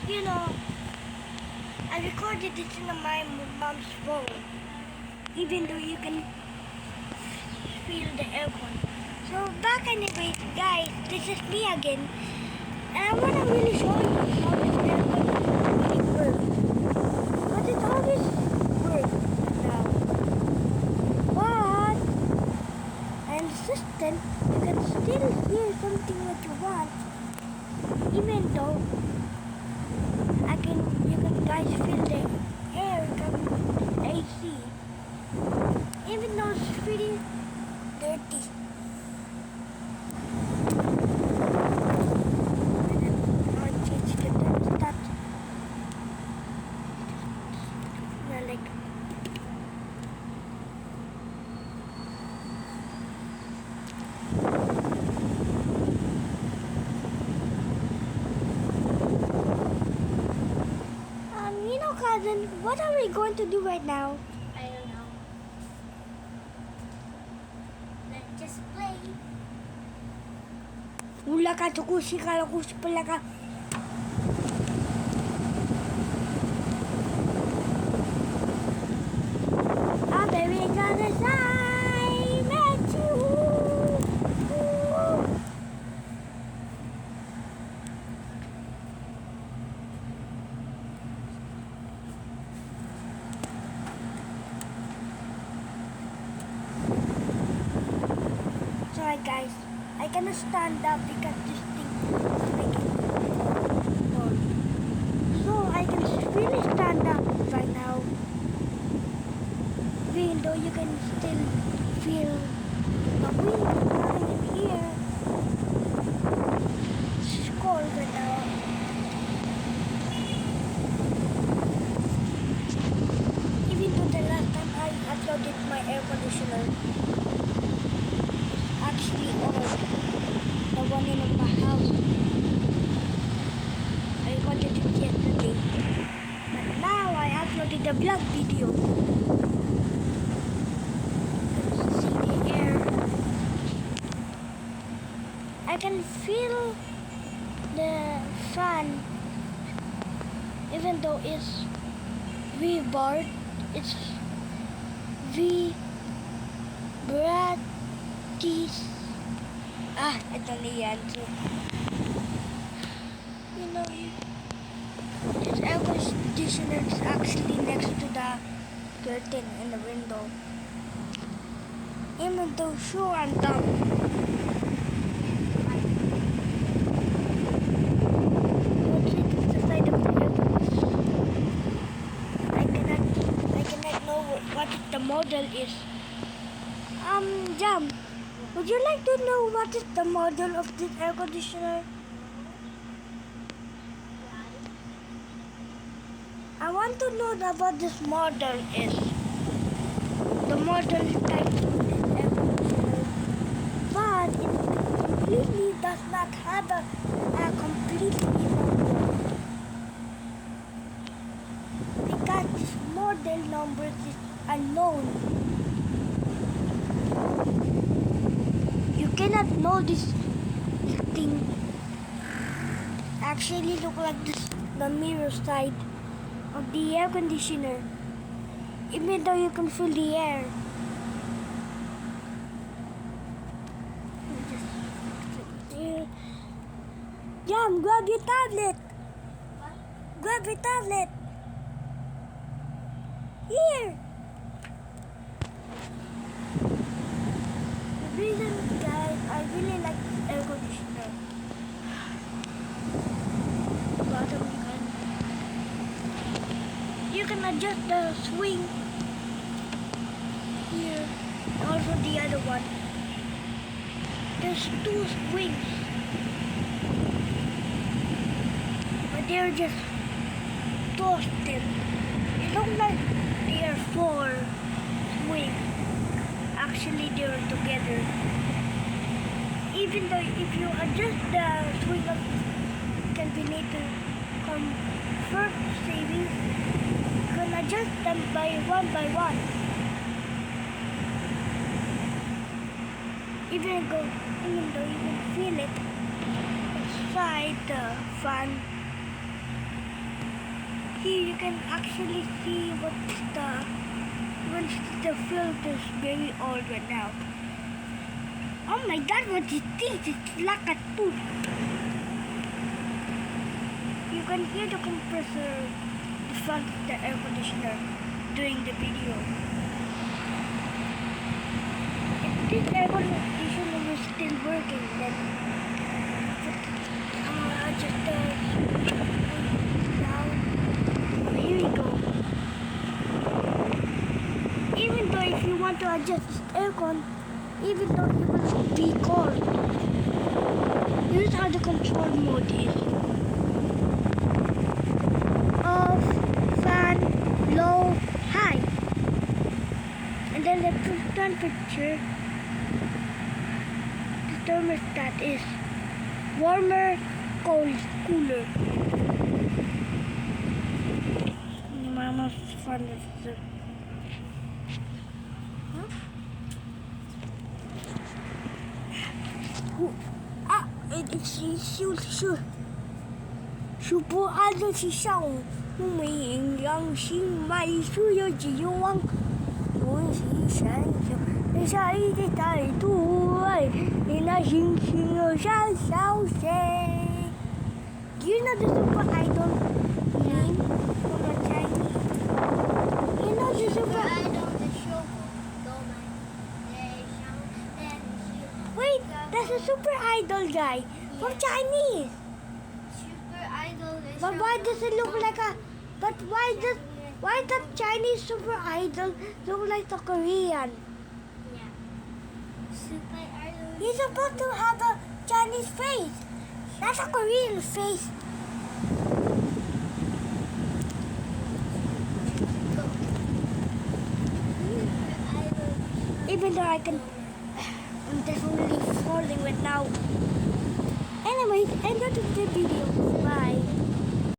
You know, I recorded it in my mom's phone, even though you can feel the aircon. So back anyways, guys, this is me again, and I wanna really show you how this aircon really works. But it always works now. But and the system, you can still hear something that you want, even though you can guys feel the air coming from the AC, even though it's pretty dirty. Now I change the thermostat. Now like cousin, what are we going to do right now? I don't know. Let's just play. Wala ka tukusi ka kusi pala ka. Ah, baby, gonna say met you. Sorry guys, I cannot stand up because this thing is making noise. So I can really stand up right now. Even though you can still feel the wind coming in here. It's cold right now. Even though the last time I uploaded my air conditioner, actually on the one in my house. I recorded it yesterday. But now I uploaded the vlog video. See the air. I can feel the fan, even though it's vibrate, it's vibratis. Ito na yan. So, you know, this air conditioner is actually next to the curtain in the window. Even though, sure, I'm dumb. I cannot know what the model is. Jam, would you like to know what is the model of this air conditioner? I want to know what this model is. The model type of this air conditioner. But it completely does not have a completely number. Because this model number is unknown. You cannot know this thing actually look like this, the mirror side of the air conditioner, even though you can feel the air. Jam, grab your tablet. What? Grab your tablet. Here. The reason, guys, I really like this air conditioner. Bottom you can adjust the swing here, and also the other one. There's two swings, but they're just toasted. It looks like they are four swings. Actually, they're together. Even though if you adjust the swing of the Kelvinator comfort saving, you can adjust them by one. Even though you can feel it inside the fan. Here you can actually see what's the filter is very old right now. Oh my god, what is this? It's like a tooth. You can hear the compressor, the front of the air conditioner during the video. If this air conditioner was still working, then just down. Here we go. Even though if you want to adjust this aircon, even though it will be cold, here's how the control mode is. Off, fan, low, high. And then the temperature, the thermostat is warmer, cold, cooler. Mama's fun of the...是不按照去上午，我们营养性买书有只有望，我是山丘，你下一的态度，你那星星有闪闪谁 ？Do you know the super idol name from the Chinese? You know the super idol, the show. Wait, that's a super idol guy from Chinese. Super idol. But why does it look like a? But why the Chinese super idol look like the Korean? Yeah. Super idol. He's supposed to have a Chinese face. That's a Korean face. Even though I'm definitely falling right now. Anyways, end of the video. Bye.